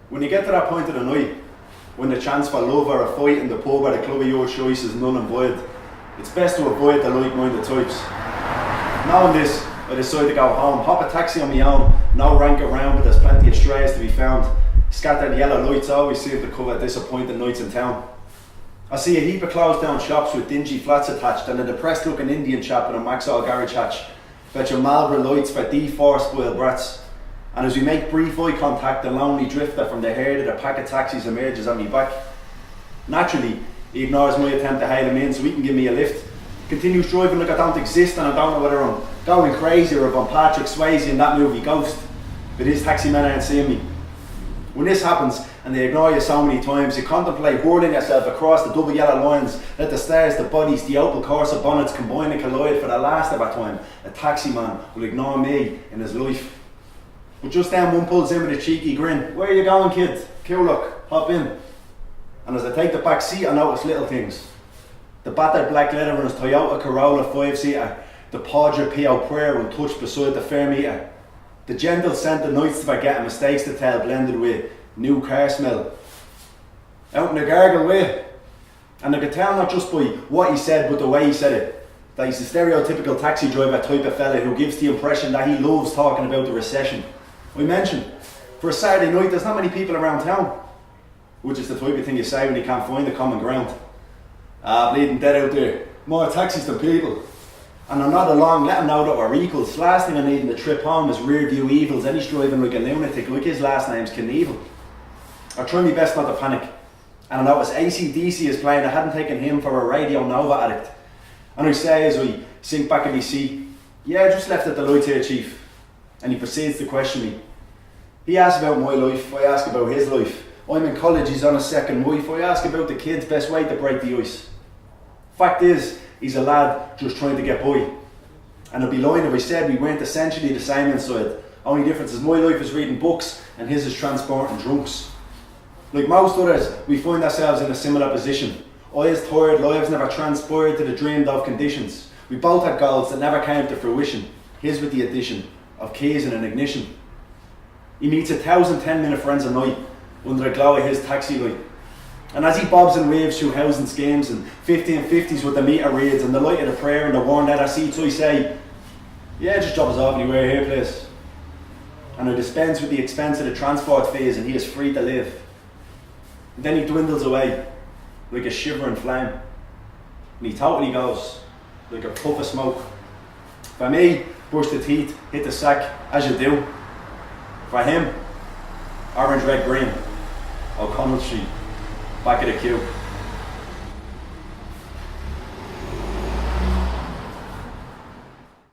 When you get to that point of the night, when the chance for love or a fight in the pub or the club of your choice is null and void, it's best to avoid the like-minded types. Knowing this, I decide to go home, hop a taxi on my own, no rank around, but there's plenty of strays to be found. Scattered yellow lights always seem to cover disappointing nights in town. I see a heap of closed down shops with dingy flats attached and a depressed looking Indian chap in a Maxwell garage hatch, fetching Marlboro lights for D4 spoiled brats. And as we make brief eye contact, the lonely drifter from the herd of the pack of taxis emerges on me back. Naturally, he ignores my attempt to hail him in so he can give me a lift. Continues driving like I don't exist and I don't know whether I'm going crazy or if I'm Patrick Swayze in that movie Ghost. But his taxi men aren't seeing me. When this happens and they ignore you so many times, you contemplate hurling yourself across the double yellow lines, let the stars, the bodies, the Opel Corsa bonnets combine and collide for the last of our time. A taxi man will ignore me in his life. But just then one pulls in with a cheeky grin. Where are you going, kid? Cool look, hop in. And as I take the back seat, I notice little things. The battered black leather in his Toyota Corolla 5-seater, the Padre Pio prayer untouched beside the fare meter, the gentle scent of nights to forget and mistakes to tell blended with new car smell. Out in the gargle way. And I could tell not just by what he said but the way he said it, that he's the stereotypical taxi driver type of fella who gives the impression that he loves talking about the recession. I mentioned, for a Saturday night there's not many people around town, which is the type of thing you say when you can't find the common ground. Bleeding dead out there, more taxis than people. And I'm not along, let him know that we're equals. Last thing I need in the trip home is rear view evils, and he's driving like a lunatic, like his last name's Knievel. I try my best not to panic. And I notice AC/DC is playing. I hadn't taken him for a Radio Nova addict. And I say as we sink back in my seat, yeah, just left at the light here, chief. And he proceeds to question me. He asks about my life, I ask about his life. I'm in college, he's on his second wife. I ask about the kids, best way to break the ice. Fact is, he's a lad just trying to get by. And I'd be lying if I said we weren't essentially the same inside. Only difference is my life is reading books and his is transporting drunks. Like most others, we find ourselves in a similar position. Eyes tired, lives never transpired to the dreamed of conditions. We both had goals that never came to fruition. His with the addition of keys and an ignition. He meets 1,000 10-minute friends a night under the glow of his taxi light. And as he bobs and waves through housing schemes and 1550s with the meter reads and the light of the prayer and the worn leather seats, I say, yeah, just drop us off anywhere here, please. And I dispense with the expense of the transport fees and he is free to live. And then he dwindles away like a shivering flame. And he totally goes like a puff of smoke. For me, brush the teeth, hit the sack, as you do. For him, orange, red, green, O'Connell Street, back of the queue.